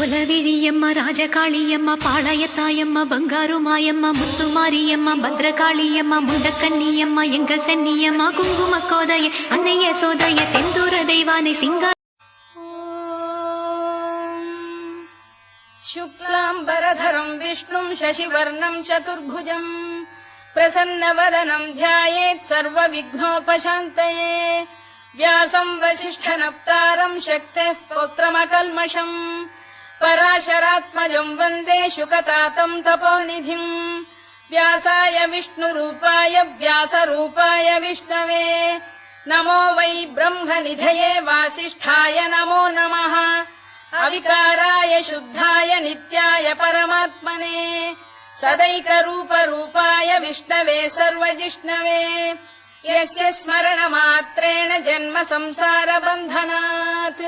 కోలవిరియమ్మ రాజకాళియమ్మ పాళయతాయమ్మ బంగారు మాయమ్మ ముత్తు మారియమ్మ భద్రకాళియమ్మ ముండకన్నియమ్మ ఎంగల్ సన్నియమ్మ కుంకుమ కోదయ అన్నయ్య సోదయ సెందూర దైవాని సింగా శుక్లాంబరధరం విష్ణుం శశివర్ణం చతుర్భుజం ప్రసన్నవదనం ధ్యాయేత్ సర్వవిఘ్నోపశాంతయే వ్యాసం వసిష్ఠనప్తారం శక్తేః పౌత్రమకల్మషం పరాశరాత్మజం వందే శుకతాతం తపోనిధిం వ్యాసాయ విష్ణురూపాయ వ్యాసరూపాయ విష్ణవే నమో వై బ్రహ్మనిధయే వాసిష్ఠాయ నమో నమః అవికారాయ శుద్ధాయ నిత్యాయ పరమాత్మనే సదైకరూపరూపాయ విష్ణవే సర్వజిష్ణవే యస్య స్మరణమాత్రేణ జన్మ సంసార బంధనాత్